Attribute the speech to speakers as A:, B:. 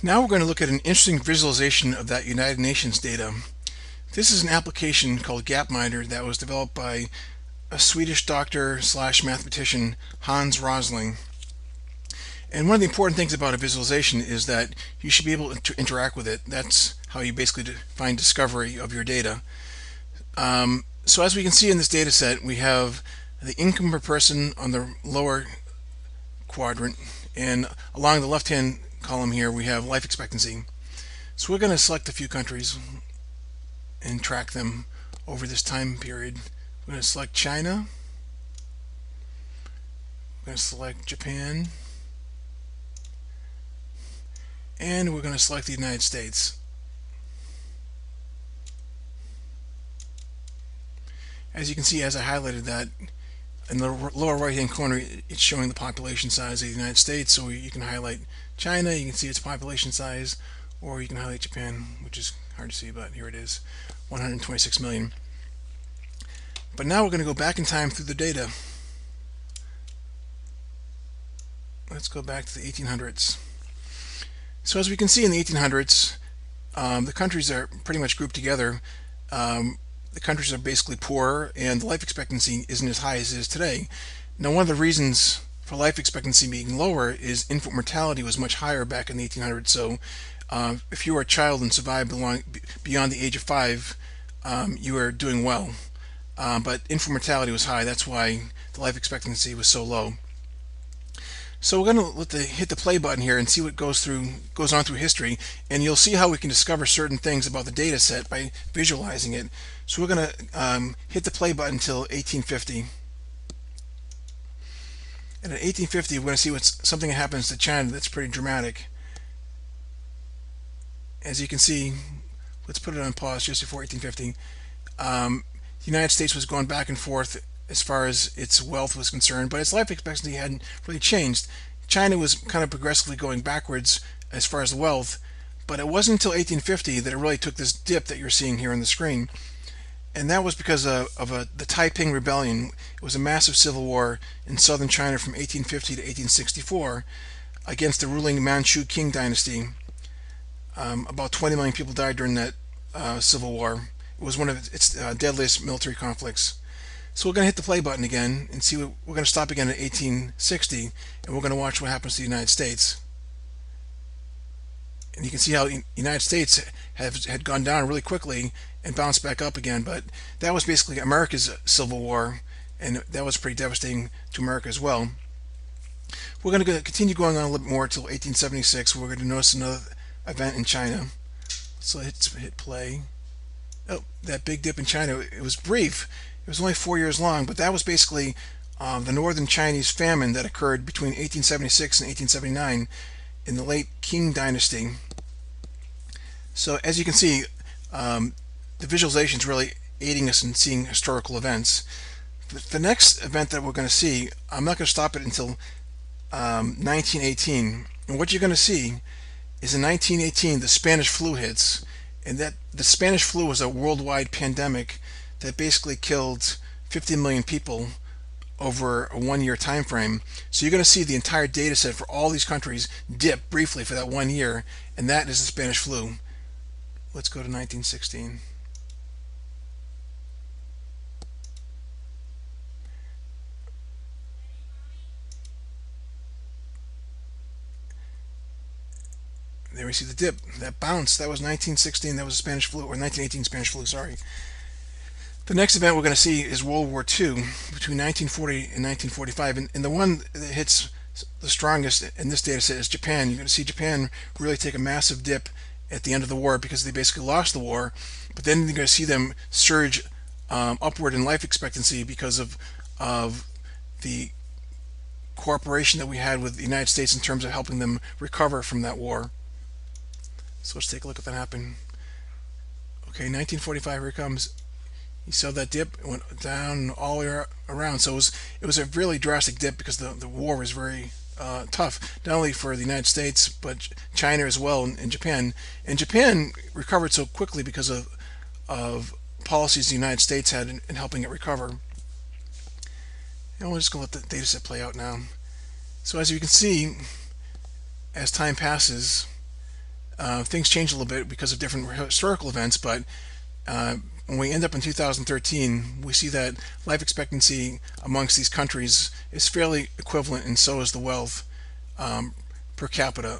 A: Now we're going to look at an interesting visualization of that United Nations data. This is an application called GapMinder that was developed by a Swedish doctor slash mathematician, Hans Rosling. And one of the important things about a visualization is that you should be able to interact with it. That's how you basically find discovery of your data. So as we can see in this data set, we have the income per person on the lower quadrant, and along the left-hand column here we have life expectancy. So we're going to select a few countries and track them over this time period. We're going to select China. We're going to select Japan. And we're going to select the United States. As you can see, as I highlighted that, in the lower right hand corner it's showing the population size of the United States, so you can highlight China, you can see its population size, or you can highlight Japan, which is hard to see, but here it is, 126 million. But now we're going to go back in time through the data. Let's go back to the 1800s. So as we can see in the 1800s, the countries are pretty much grouped together. The countries are basically poorer, and the life expectancy isn't as high as it is today. Now, one of the reasons for life expectancy being lower is infant mortality was much higher back in the 1800s. So if you were a child and survived beyond the age of 5, you were doing well. But infant mortality was high. That's why the life expectancy was so low. So we're going to hit the play button here and see what goes on through history, and you'll see how we can discover certain things about the data set by visualizing it. So we're going to hit the play button until 1850. And at 1850, we're going to see something that happens to China that's pretty dramatic. As you can see, let's put it on pause just before 1850. The United States was going back and forth as far as its wealth was concerned, but its life expectancy hadn't really changed. China was kind of progressively going backwards as far as wealth, but it wasn't until 1850 that it really took this dip that you're seeing here on the screen. And that was because of the Taiping Rebellion. It was a massive civil war in southern China from 1850 to 1864 against the ruling Manchu Qing dynasty. About 20 million people died during that civil war. It was one of its deadliest military conflicts. So we're going to hit the play button again and see we're going to stop again at 1860, and we're going to watch what happens to the United States. And you can see how the United States had gone down really quickly and bounced back up again, but that was basically America's civil war, and that was pretty devastating to America as well. We're going to continue going on a little bit more until 1876, where we're going to notice another event in China. So let's hit play. Oh, that big dip in China, it was brief. It was only 4 years long, but that was basically the northern Chinese famine that occurred between 1876 and 1879 in the late Qing dynasty. So as you can see, the visualization is really aiding us in seeing historical events. The next event that we're going to see, I'm not going to stop it until 1918. And what you're going to see is in 1918 the Spanish flu hits, and that the Spanish flu was a worldwide pandemic that basically killed 50 million people over a 1 year time frame. So you're going to see the entire data set for all these countries dip briefly for that 1 year, and that is the Spanish flu. Let's go to 1916. There we see the dip, that bounce. That was 1916, that was a Spanish flu, or 1918 Spanish flu, sorry. The next event we're going to see is World War II between 1940 and 1945, and the one that hits the strongest in this data set is Japan. You're going to see Japan really take a massive dip at the end of the war because they basically lost the war, but then you're going to see them surge upward in life expectancy because of the cooperation that we had with the United States in terms of helping them recover from that war. So let's take a look at that happen. Okay, 1945, here it comes. You saw that dip, it went down all the way around. So it was a really drastic dip because the war was very tough, not only for the United States, but China as well, and Japan. And Japan recovered so quickly because of policies the United States had in helping it recover. And we're just going to let the data set play out now. So as you can see, as time passes, Things change a little bit because of different historical events, but when we end up in 2013, we see that life expectancy amongst these countries is fairly equivalent, and so is the wealth per capita.